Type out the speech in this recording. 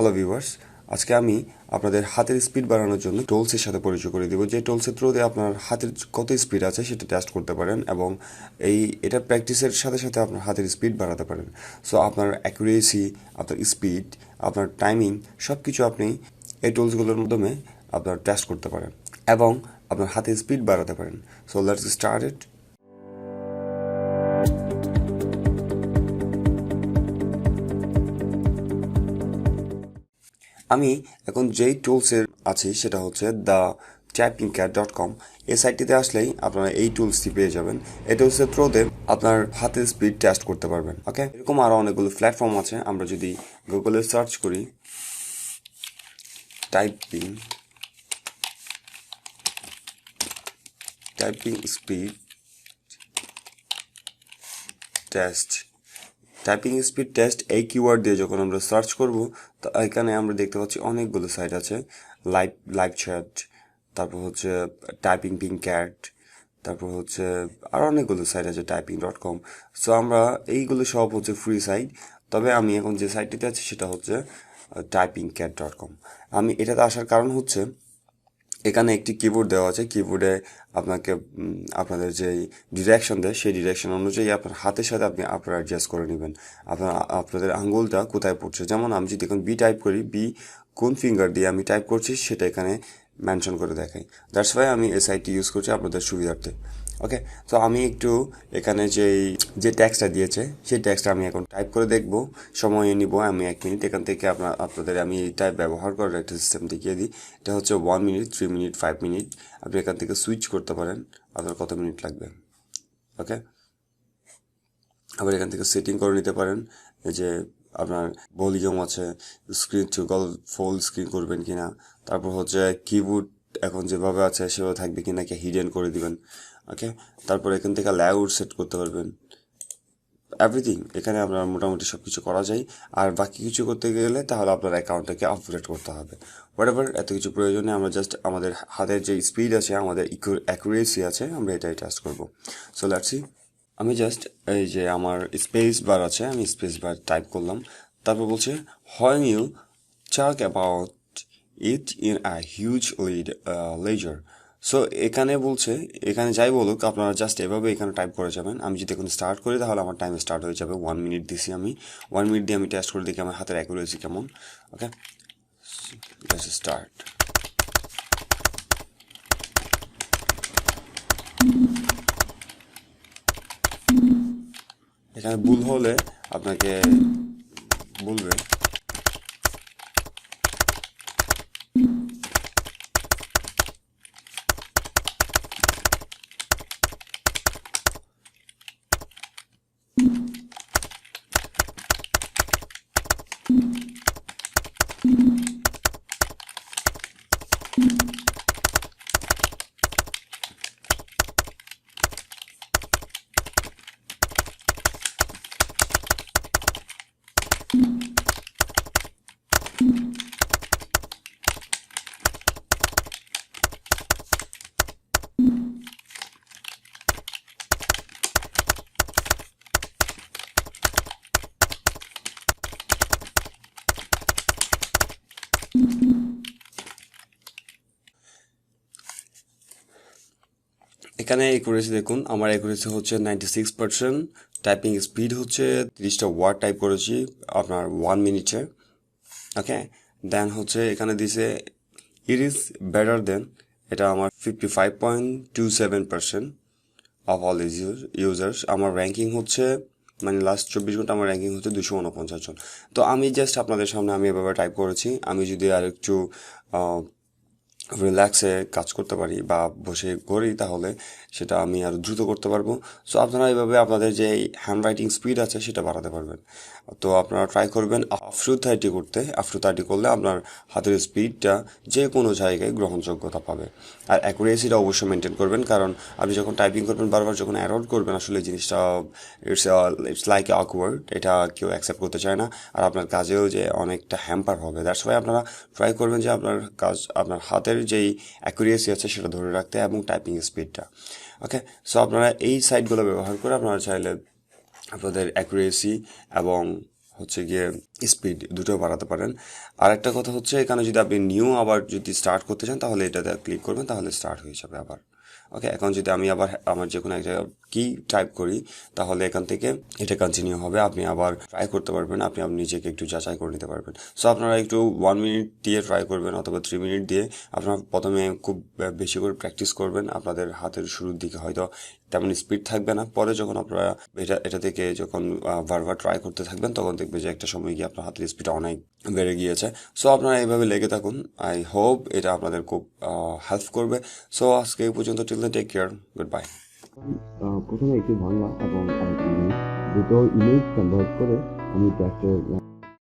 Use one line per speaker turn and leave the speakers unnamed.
Hello viewers, আজকে আমি আপনাদের হাতের স্পিড বাড়ানোর জন্য টুলসের সাথে পরিচয় করে দিব, যে টুলসের থ্রুতে আপনার হাতের কত স্পিড আছে সেটা টেস্ট করতে পারেন এবং এটা প্র্যাকটিসের সাথে সাথে আপনার হাতের স্পিড বাড়াতে পারেন। সো আপনার অ্যাকুরেসি, আপনার স্পিড, আপনার টাইমিং সব কিছু আপনি এই টুলসগুলোর মাধ্যমে আপনার টেস্ট করতে পারেন এবং আপনার হাতের স্পিড বাড়াতে পারেন। So let's start it. আমি এখন যেই টুলসের আছি সেটা হচ্ছে WPM.com। এই সাইটটিতে আসলেই আপনারা এই টুলসটি পেয়ে যাবেন। এই টুলসের থ্রুতে আপনার হাতের স্পিড টেস্ট করতে পারবেন। ওকে, এরকম আরও অনেকগুলো প্ল্যাটফর্ম আছে। আমরা যদি গুগলে সার্চ করি টাইপিং স্পিড টেস্ট এই কিওয়ার্ড দিয়ে যখন আমরা সার্চ করব, তো এখানে আমরা দেখতে পাচ্ছি অনেকগুলো সাইট আছে। লাইভ চ্যাট, তারপর হচ্ছে টাইপিং ক্যাট, তারপর হচ্ছে আরও অনেকগুলো সাইট আছে typing.com। সো আমরা এইগুলো সব হচ্ছে ফ্রি সাইট, তবে আমি এখন যে সাইটটিতে আছি সেটা হচ্ছে typingcat.com। আমি এটাতে আসার কারণ হচ্ছে এখানে একটি কিবোর্ড দেওয়া আছে। কিবোর্ডে আপনাকে আপনাদের যে ডিরেকশন দেয় সেই ডিরেকশন অনুযায়ী আপনার হাতের সাথে আপনারা অ্যাডজাস্ট করে নেবেন আপনাদের আঙ্গুলটা কোথায় পড়ছে। যেমন আমি যদি এখন বি টাইপ করি, বি কোন ফিঙ্গার দিয়ে আমি টাইপ করছি সেটা এখানে মেনশন করে দেখাই। দ্যাটস ওয়াই আমি এই সাইটটি ইউজ করছি আপনাদের সুবিধার্থে। ওকে, তো আমি একটু এখানে যে ট্যাক্সটা দিয়েছে সেই ট্যাক্সটা আমি এখন টাইপ করে দেখব। সময় নিব আমি 1 মিনিট। এখান থেকে আপনাদের আমি এই টাইপ ব্যবহার করার একটা সিস্টেম দেখিয়ে দিই। এটা হচ্ছে 1 মিনিট, 3 মিনিট, 5 মিনিট। আপনি এখান থেকে সুইচ করতে পারেন আপনার কত মিনিট লাগবে। ওকে, আবার এখান থেকে সেটিং করে নিতে পারেন। এই যে আপনার ভলিউম আছে, স্ক্রিন টগল ফুল স্ক্রিন করবেন কিনা, তারপর হচ্ছে কিবোর্ড এখন যেভাবে আছে সেভাবে থাকবে কিনা, কি হিডেন করে দিবেন। ওকে, তারপর এখান থেকে লেআউট সেট করতে পারবেন। এভরিথিং এখানে আপনার মোটামুটি সব কিছু করা যায়। আর বাকি কিছু করতে গেলে তাহলে আপনার অ্যাকাউন্টটাকে আপগ্রেড করতে হবে। হোয়াটএভার, এত কিছু প্রয়োজনে আমরা জাস্ট আমাদের হাতের যে স্পিড আছে, আমাদের অ্যাকুরেসি আছে, আমরা এটাই টেস্ট করবো। So let's see. আমি জাস্ট এই যে আমার স্পেস বার আছে, আমি স্পেস বার টাইপ করলাম। তারপর বলছে when you talk about it in a huge ledger। So এখানে বলছে, এখানে যাই বলুক আপনারা জাস্ট এভাবে এখানে টাইপ করে যাবেন। আমি যদি এখন স্টার্ট করি তাহলে আমার টাইম স্টার্ট হয়ে যাবে। 1 মিনিট দিছি আমি। 1 মিনিট দিয়ে আমি টেস্ট করে দেখি আমার হাতের অ্যাকুরেসি কেমন। ওকে, লেটস স্টার্ট। এখানে ভুল হলে আপনাকে বলবে। এখানে অ্যাকুরেসি দেখুন, আমার অ্যাকুরেসি হচ্ছে 96%। টাইপিং স্পিড হচ্ছে 30টা ওয়ার্ড টাইপ করেছি আপনার 1 মিনিটে। ওকে, দেন হচ্ছে এখানে দিছে ইট ইজ বেটার দেন, এটা আমার 55.27% অফ অল ইউজার্স। আমার র্যাঙ্কিং হচ্ছে মানে লাস্ট 24 ঘন্টা আমার র্যাঙ্কিং হচ্ছে 249 জন। তো আমি জাস্ট আপনাদের সামনে আমি এভাবে টাইপ করেছি। আমি যদি আর একটু রিল্যাক্সে কাজ করতে পারি বা বসে করি তাহলে সেটা আমি আরও দ্রুত করতে পারবো। সো আপনারা এইভাবে আপনাদের যে হ্যান্ড রাইটিং স্পিড আছে সেটা বাড়াতে পারবেন। তো আপনারা ট্রাই করবেন আপ টু 30 করতে। আপ টু 30 করলে আপনার হাতের স্পিডটা যে কোনো জায়গায় গ্রহণযোগ্যতা পাবে। আর অ্যাকুরেসিটা অবশ্যই মেনটেন করবেন, কারণ আপনি যখন টাইপিং করবেন বারবার যখন অ্যারর করবেন আসলে জিনিসটা ইটস লাইক অকওয়ার্ড, এটা কেউ অ্যাকসেপ্ট করতে চায় না। আর আপনার কাজেও যে অনেকটা হ্যাম্পার হবে। দ্যাটস ওয়াই আপনারা ট্রাই করবেন যে আপনার কাজ, আপনার হাতের যেই অ্যাকুরেসি আছে সেটা ধরে রাখতে এবং টাইপিং স্পিডটা। ওকে, সো আপনারা এই সাইটগুলো ব্যবহার করে আপনারা চাইলে আপনাদের অ্যাকুরেসি এবং হচ্ছে গিয়ে স্পিড দুটো বাড়াতে পারেন। আর একটা কথা হচ্ছে এখানে যদি আপনি নিউ আবার যদি স্টার্ট করতে চান তাহলে এটাতে ক্লিক করবেন, তাহলে স্টার্ট হয়ে যাবে আবার। ওকে, এখন যদি আমি আবার আমার যে কোনো একটা কি টাইপ করি তাহলে এখান থেকে এটা কন্টিনিউ হবে, আপনি আবার ট্রাই করতে পারবেন, আপনি নিজেকে একটু যাচাই করে নিতে পারবেন। সো আপনারা একটু 1 মিনিট দিয়ে ট্রাই করবেন অথবা 3 মিনিট দিয়ে। আপনারা প্রথমে খুব বেশি করে প্র্যাকটিস করবেন, আপনাদের হাতের শুরুর দিকে হয়তো তেমন স্পিড থাকবে না, পরে যখন আপনারা এটা থেকে যখন বারবার ট্রাই করতে থাকবেন তখন দেখবে যে একটা সময় গিয়ে আপনার হাতের স্পিড অনেক বেড়ে গিয়েছে। সো আপনারা এইভাবে লেগে থাকুন, আই হোপ এটা আপনাদের খুব হেল্প করবে। সো আজকে এই পর্যন্ত, till then take care, good bye.
প্রথমে একটি বাংলা এবং আরেকটি ইংলিশ দুটো ইমেজ কনভার্ট করে আমি ট্যাক্সের